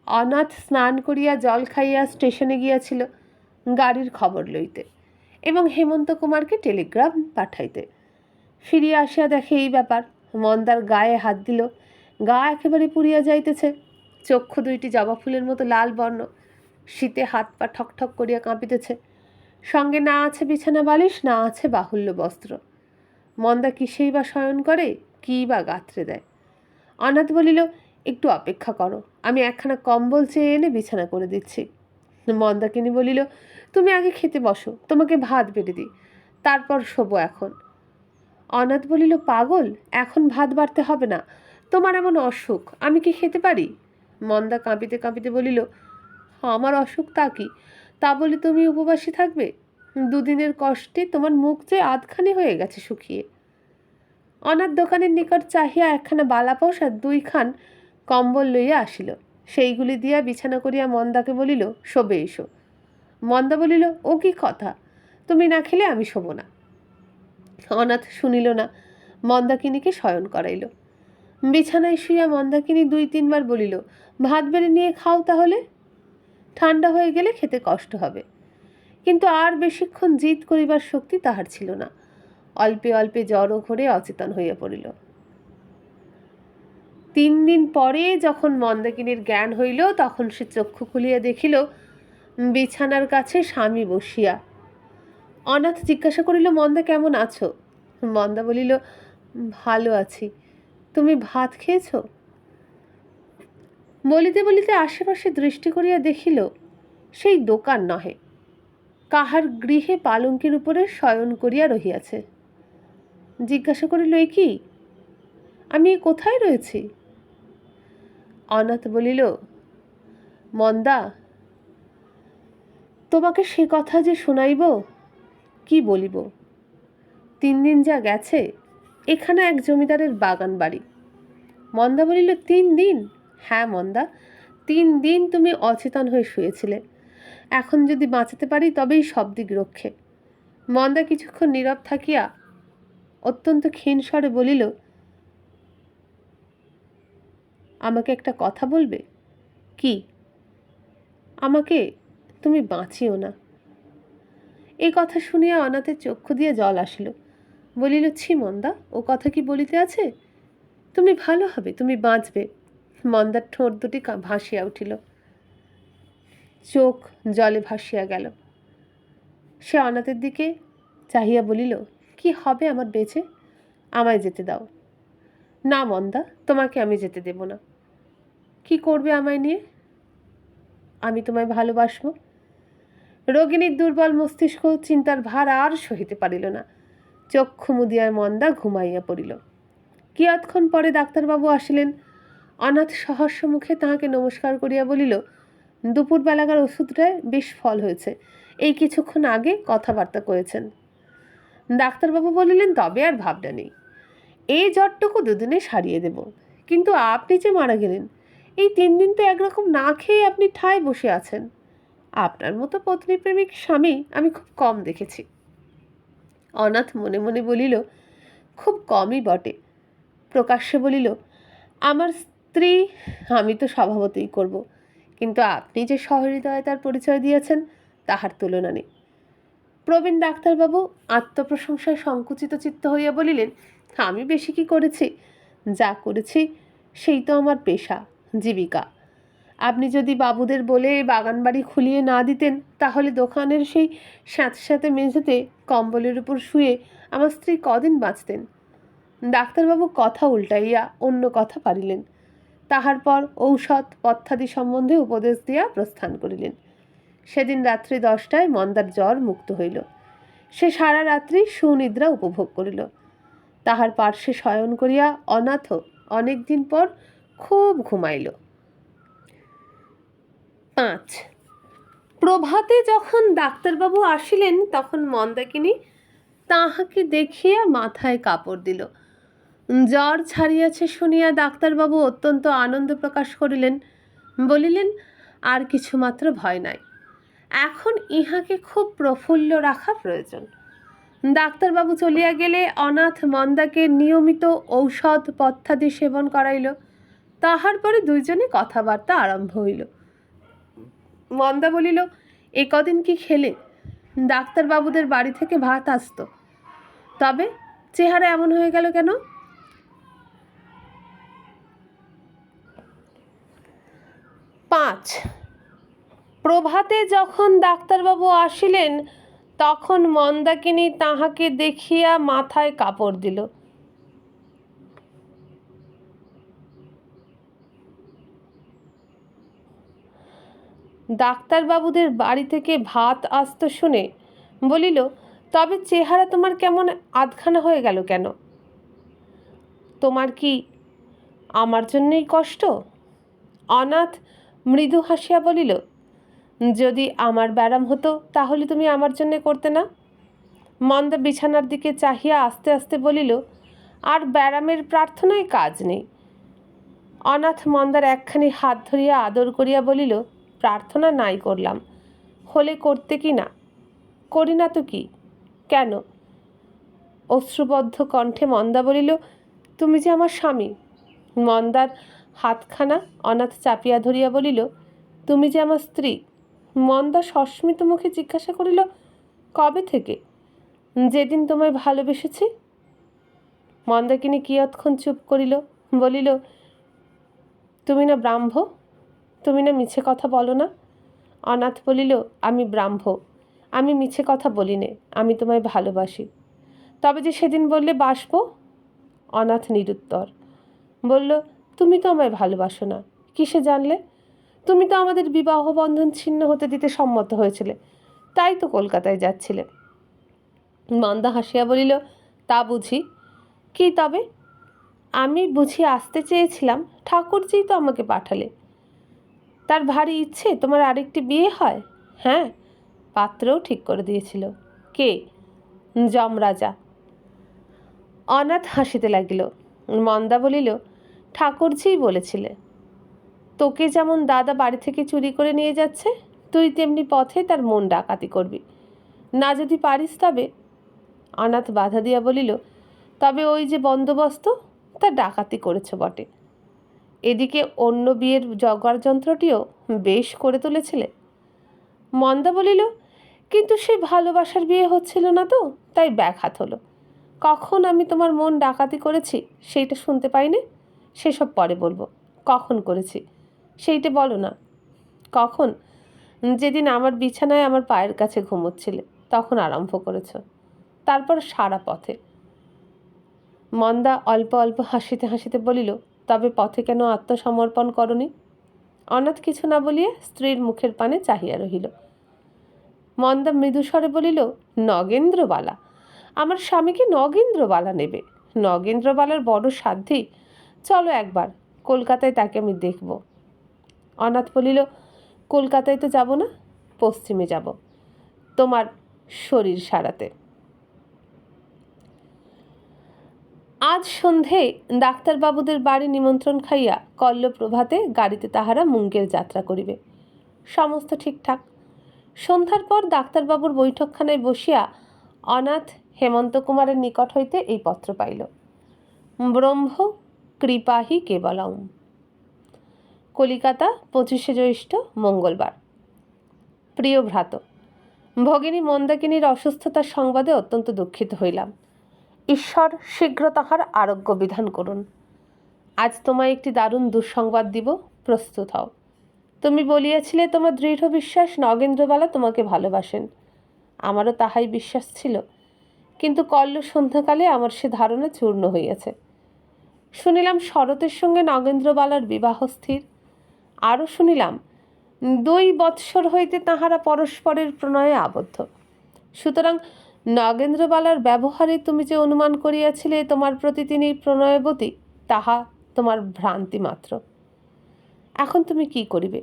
অনাথ স্নান করিয়া জল খাইয়া স্টেশনে গিয়াছিল গাড়ির খবর লইতে এবং হেমন্ত কুমারকে টেলিগ্রাম পাঠাইতে। ফিরিয়া আসিয়া দেখে এই ব্যাপার। মন্দার গায়ে হাত দিল। গা একেবারে পুড়িয়া যাইতেছে। চক্ষু দুইটি জবা ফুলের মতো লাল বর্ণ। শীতে হাত পা ঠকঠক করিয়া কাঁপিতেছে। সঙ্গে না আছে বিছানা বালিশ, না আছে বাহুল্য বস্ত্র। মন্দা কিসেই বা শয়ন করে, কী বা গাত্রে দেয়। অনাথ বলিল, একটু অপেক্ষা করো, আমি একখানা কম্বল চেয়ে এনে বিছানা করে দিচ্ছি। মন্দাকিনী বলিল, তুমি আগে খেতে বসো, তোমাকে ভাত বেড়ে দিই, তারপর শোবো এখন। অনাথ বলিল, পাগল, এখন ভাত বাড়তে হবে না, তোমার এমন অসুখ, আমি কি খেতে পারি? মন্দা কাঁপিতে কাঁপিতে বলিল, আমার অসুখ তা কি? তা বলে তুমি উপবাসী থাকবে? 2 দিনের কষ্টে তোমার মুখ যে আধখানি হয়ে গেছে শুকিয়ে। অনাথ দোকানের নিকট চাহিয়া একখানা বালাপোষ আর 2 খান কম্বল লইয়া আসিল। সেইগুলি দিয়া বিছানা করিয়া মন্দাকে বলিল, শোবে এসো। মন্দা বলিল, ও কি কথা, তুমি না খেলে আমি শোব না। অনাথ শুনিল না। মন্দাকিনীকে শয়ন করাইল। বিছানায় শুইয়া মন্দাকিনী 2-3 বার বলিল, ভাত বেড়ে নিয়ে খাও তাহলে, ঠান্ডা হয়ে গেলে খেতে কষ্ট হবে। কিন্তু আর বেশিক্ষণ জিদ করিবার শক্তি তাহার ছিল না। অল্পে অল্পে জ্বর ঘরে অচেতন হইয়া পড়িল। 3 দিন পরে যখন মন্দাকিনীর জ্ঞান হইল, তখন সে চক্ষু খুলিয়া দেখিল বিছানার কাছে স্বামী বসিয়া। অনাথ জিজ্ঞাসা করিল, মন্দা কেমন আছো? মন্দা বলিল, ভালো আছি, তুমি ভাত খেয়েছ? বলিতে বলিতে আশেপাশে দৃষ্টি করিয়া দেখিল সেই দোকান নহে, কাহার গৃহে পালঙ্কের উপরে শয়ন করিয়া রহিয়াছে। জিজ্ঞাসা করিল, এ কি, আমি কোথায় রয়েছি? অনাথ বলিল, মন্দা, তোমাকে সে কথা যে শোনাইব, কি বলিব। 3 দিন যা গেছে, এখানে এক জমিদারের বাগান বাড়ি। মন্দা বলিল, 3 দিন? হ্যাঁ মন্দা, 3 দিন তুমি অচেতন হয়ে শুয়েছিলে। এখন যদি বাঁচাতে পারি তবেই সব দিক রক্ষে। মন্দা কিছুক্ষণ নীরব থাকিয়া অত্যন্ত ক্ষীণ স্বরে বলিল, আমাকে একটা কথা বলবে? কি? আমাকে তুমি বাঁচিও না। এই কথা শুনিয়া অনাথের চক্ষু দিয়ে জল আসিল। বলিল, ছি মন্দা, ও কথা কি বলিতে আছে? তুমি ভালো হবে, তুমি বাঁচবে। মন্দার ঠোঁট দুটি ভাসিয়া উঠিল, চোখ জলে ভাসিয়া গেল। সে অনাথের দিকে চাহিয়া বলিল, কি হবে আমার বেঁচে? আমায় যেতে দাও। না মন্দা, তোমাকে আমি যেতে দেব না। কি করবে আমায় নিয়ে? আমি তোমায় ভালোবাসবো। রোগিণীর দুর্বল মস্তিষ্ক চিন্তার ভার আর সহিতে পারিল না। চক্ষু মুদিয়া মন্দা ঘুমাইয়া পড়িল। কিয়ৎক্ষণ পরে ডাক্তারবাবু আসিলেন। অনাথ সহস্র মুখে তাহাকে নমস্কার করিয়া বলিল, দুপুরবেলাকার ওষুধটায় বেশ ফল হয়েছে। এই কিছুক্ষণ আগে কথাবার্তা কয়েছেন। ডাক্তারবাবু বলিলেন, তবে আর ভাবনা নেই, এই জ্বরটুকু 2 দিনে সারিয়ে দেব। কিন্তু আপনি যে মারা গেলেন, এই 3 দিন তো একরকম না খেয়ে আপনি ঠায় বসে আছেন। আপনার মতো পত্নীপ্রেমিক স্বামী আমি খুব কম দেখেছি। অনাথ মনে মনে বলিল, খুব কমই বটে। প্রকাশ্যে বলিল, আমার স্ত্রী আমি তো স্বভাবতই করব, কিন্তু আপনি যে সহৃদয়তার পরিচয় দিয়েছেন তাহার তুলনা নেই। প্রবীণ ডাক্তারবাবু আত্মপ্রশংসায় সংকুচিত চিত্ত হইয়া বলিলেন, আমি বেশি কি করেছি? যা করেছি সেই তো আমার পেশা, জীবিকা। আপনি যদি বাবুদের বলে বাগান বাড়ি খুলিয়ে না দিতেন, তাহলে দোকানের সেই স্যাঁতস্যাঁতে মেঝেতে কম্বলের উপর শুয়ে আমার স্ত্রী কদিন বাঁচতেন। ডাক্তারবাবু কথা উল্টাইয়া অন্য কথা পারিলেন। তাহার পর ঔষধ পথ্যাদি সম্বন্ধে উপদেশ দিয়া প্রস্থান করিলেন। সেদিন রাত্রি 10টায় মন্দার জ্বর মুক্ত হইল। সে সারা রাত্রি সুনিদ্রা উপভোগ করিল। তাহার পার্শ্বে শয়ন করিয়া অনাথ অনেক দিন পর খুব ঘুমাইল। 5 প্রভাতে যখন ডাক্তারবাবু আসিলেন, তখন মন্দাকিনী তাহাকে দেখিয়া মাথায় কাপড় দিল। জ্বর ছাড়িয়াছে শুনিয়া ডাক্তারবাবু অত্যন্ত আনন্দ প্রকাশ করিলেন। বলিলেন, আর কিছু মাত্র ভয় নাই, এখন ইহাকে খুব প্রফুল্ল রাখা প্রয়োজন। ডাক্তারবাবু চলিয়া গেলে অনাথ মন্দাকে নিয়মিত ঔষধ পথ্যাদি সেবন করাইল। তাহার পরে 2 জনে কথাবার্তা আরম্ভ হইল। মন্দা বলিল, এ কদিন কি খেলে? ডাক্তারবাবুদের বাড়ি থেকে ভাত আসতো, তবে চেহারা এমন হয়ে গেল কেন? 5 প্রভাতে যখন ডাক্তারবাবু আসিলেন, তখন মন্দাকিনী তাহাকে দেখিয়া মাথায় কাপড় দিল। ডাক্তারবাবুদের বাড়ি থেকে ভাত আসতো শুনে বলিল, তবে চেহারা তোমার কেমন আধখানা হয়ে গেল কেন? তোমার কি আমার জন্যই কষ্ট? অনাথ মৃদু হাসিয়া বলিল, যদি আমার ব্যারাম হতো তাহলে তুমি আমার জন্যে করতে না? মন্দা বিছানার দিকে চাহিয়া আস্তে আস্তে বলিল, আর ব্যারামের প্রার্থনায় কাজ নেই। অনাথ মন্দার একখানি হাত ধরিয়া আদর করিয়া বলিল, প্রার্থনা নাই করলাম, হলে করতে কি না? করি না তো কি? কেন? অশ্রুবদ্ধ কণ্ঠে মন্দা বলিল, তুমি যে আমার স্বামী। মন্দার হাতখানা অনাথ চাপিয়া ধরিয়া বলিল, তুমি যে আমার স্ত্রী। মন্দা সস্মিত মুখে জিজ্ঞাসা করিল, কবে থেকে? যেদিন তোমায় ভালোবেসেছি। মন্দাকিনী কিয়ৎক্ষণ চুপ করিল, বলিল, তুমি না ব্রাহ্ম, তুমি না মিছে কথা বলো না? অনাথ বলিল, আমি ব্রাহ্ম, আমি মিছে কথা বলি নে, আমি তোমায় ভালোবাসি। তবে যে সেদিন বললে বাসবো। অনাথ নিরুত্তর। বলল, তুমি তো আমায় ভালোবাসো না, কিসে জানলে? তুমি তো আমাদের বিবাহ বন্ধন ছিন্ন হতে দিতে সম্মত হয়েছিলে, তাই তো কলকাতায় যাচ্ছিলে। মন্দা হাসিয়া বলিল, তা বুঝি? কি তবে? আমি বুঝি আসতে চেয়েছিলাম, ঠাকুরজিই তো আমাকে পাঠালে। তার ভারী ইচ্ছে তোমার আরেকটি বিয়ে হয়। হ্যাঁ, পাত্রও ঠিক করে দিয়েছিল। কে? যমরাজা। অনাথ হাসিতে লাগিল। মন্দা বলিল, ঠাকুরজিই বলেছিলে। তোকে যেমন দাদা বাড়ি থেকে চুরি করে নিয়ে যাচ্ছে, তুই তেমনি পথে তার মন ডাকাতি করবি। না যদি পারিস তবে। অনাথ বাধা দিয়া বলিল, তবে ওই যে বন্দোবস্ত, তা ডাকাতি করেছ বটে। এদিকে অন্য বিয়ের জগার যন্ত্রটিও বেশ করে তুলেছিলে। মন্দা বলিল, কিন্তু সে ভালোবাসার বিয়ে হচ্ছিল না তো, তাই ব্যাঘাত হলো। কখন আমি তোমার মন ডাকাতি করেছি সেইটা শুনতে পাইনি? সেসব পরে বলবো। কখন করেছি সেইটা বলো না। কখন? যেদিন আমার বিছানায় আমার পায়ের কাছে ঘুমোচ্ছিলে, তখন আরম্ভ করেছ। তারপর সারা পথে। মন্দা অল্প অল্প হাসিতে হাসিতে বলিল, তবে পথে কেন আত্মসমর্পণ করনি? অনাথ কিছু না বলিয়া স্ত্রীর মুখের পানে চাহিয়া রহিল। মন্দা মৃদুস্বরে বলিল, নগেন্দ্রবালা। আমার স্বামীকে নগেন্দ্রবালা নেবে? নগেন্দ্রবালার বড় সাধ্যি। চলো একবার, কলকাতায় তাকে আমি দেখব। অনাথ বলিল, কলকাতায় তো যাব না, পশ্চিমে যাব, তোমার শরীর সারাতে। আজ সন্ধে ডাক্তারবাবুদের বাড়ি নিমন্ত্রণ খাইয়া কল্ল প্রভাতে গাড়িতে তাহারা মুঙ্গের যাত্রা করিবে। সমস্ত ঠিকঠাক। সন্ধ্যার পর ডাক্তারবাবুর বৈঠকখানায় বসিয়া অনাথ হেমন্ত কুমারের নিকট হইতে এই পত্র পাইল। ব্রহ্ম কৃপাহি কেবলম। কলিকাতা, 25শে জ্যৈষ্ঠ, মঙ্গলবার। প্রিয় ভ্রাত, ভগিনী মন্দাকিনীর অসুস্থতার সংবাদে অত্যন্ত দুঃখিত হইলাম। ঈশ্বর শীঘ্র তাহার আরোগ্য বিধান করুন। আজ তোমায় একটি দারুণ দুঃসংবাদ দিব, প্রস্তুত হও। তুমি বলিয়াছিলে তোমার দৃঢ় বিশ্বাস নগেন্দ্রবালা তোমাকে ভালোবাসেন। আমারও তাহাই বিশ্বাস ছিল, কিন্তু কল্ল সন্ধ্যাকালে আমার সে ধারণা চূর্ণ হইয়াছে। শুনিলাম শরতের সঙ্গে নগেন্দ্রবালার বিবাহ স্থির। আরও শুনিলাম 2 বৎসর হইতে তাহারা পরস্পরের প্রণয়ে আবদ্ধ। সুতরাং নগেন্দ্রবালার ব্যবহারে তুমি যে অনুমান করিয়াছিলে তোমার প্রতি তিনি প্রণয়বতী, তাহা তোমার ভ্রান্তি মাত্র। এখন তুমি কি করিবে?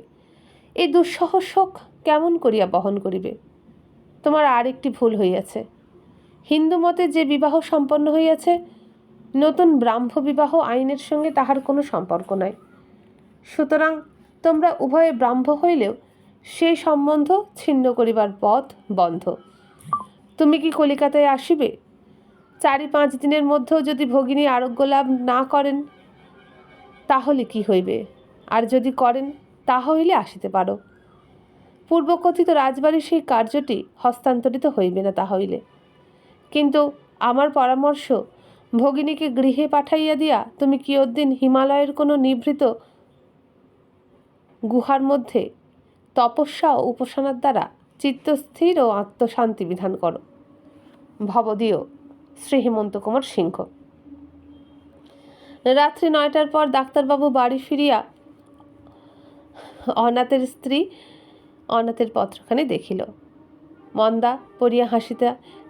এই দুঃসহ শোক কেমন করিয়া বহন করিবে? তোমার আর একটি ভুল হইয়াছে। হিন্দু মতে যে বিবাহ সম্পন্ন হইয়াছে, নতুন ব্রাহ্ম বিবাহ আইনের সঙ্গে তাহার কোনো সম্পর্ক নাই। সুতরাং তোমরা উভয়ে ব্রাহ্ম হইলেও সেই সম্বন্ধ ছিন্ন করিবার পথ বন্ধ। তুমি কি কলিকাতায় আসিবে? 4-5 দিনের মধ্যেও যদি ভগিনী আরোগ্য লাভ না করেন, তাহলে কি হইবে? আর যদি করেন, তা হইলে আসিতে পারো। পূর্বকথিত রাজবাড়ির সেই কার্যটি হস্তান্তরিত হইবে না তা হইলে। কিন্তু আমার পরামর্শ, ভগিনীকে গৃহে পাঠাইয়া দিয়া তুমি কিয়দ্দিন হিমালয়ের কোনো নিভৃত গুহার মধ্যে তপস্যা ও উপাসনার দ্বারা চিত্তস্থির ও আত্মশান্তি বিধান করো। ভবদীয় শ্রী হেমন্ত কুমার সিংহ। রাত্রি 9টার পর ডাক্তারবাবু বাড়ি ফিরিয়া অনাথের স্ত্রী অনাথের পত্রখানি দেখিল। মন্দা পড়িয়া হাসিতে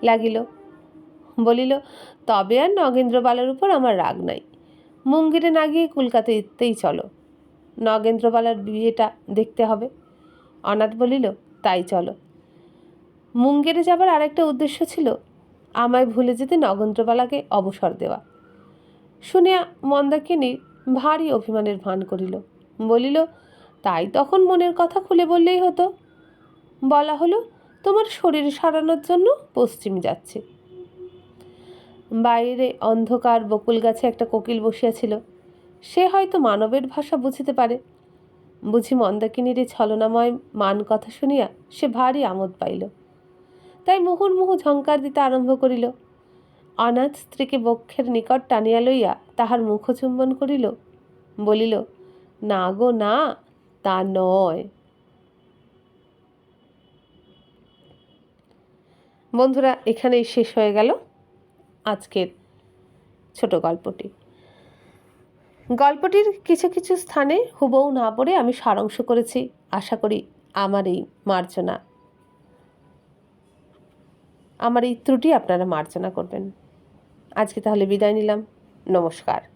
লাগিল। বলিল, তবে আর নগেন্দ্রবালার উপর আমার রাগ নাই। মুঙ্গিরে না গিয়ে কলকাতাতেই চলো, নগেন্দ্রবালার বিয়েটা দেখতে হবে। অনাথ বলিল, তাই চলো। মুঙ্গেরে যাবার আরেকটা উদ্দেশ্য ছিল, আমায় ভুলে যেতে নগেন্দ্রবালাকে অবসর দেওয়া। শুনিয়া মন্দাকিনী ভারী অভিমানের ভান করিল। বলিল, তাই তখন মনের কথা খুলে বললেই হতো। বলা হলো, তোমার শরীর সারানোর জন্য পশ্চিম যাচ্ছে। বাইরে অন্ধকার বকুল গাছে একটা কোকিল বসিয়াছিল। সে হয়তো মানবের ভাষা বুঝিতে পারে। বুঝি মন্দাকিনীর এই ছলনাময় মান কথা শুনিয়া সে ভারী আমোদ পাইল। তাই মুহুর্মুহু ঝঙ্কার দিতে আরম্ভ করিল। অনাথ স্ত্রীকে বক্ষের নিকট টানিয়া লইয়া তাহার মুখচুম্বন করিল। বলিল, না গো না, তা নয়। বন্ধুরা, এখানেই শেষ হয়ে গেল আজকের ছোট গল্পটি। গল্পটির কিছু কিছু স্থানে হুবহু না পড়ে আমি সারাংশ করেছি। আশা করি আমার এই মার্জনা, আমার এই ত্রুটি আপনারা মার্জনা করবেন। আজকে তাহলে বিদায় নিলাম। নমস্কার।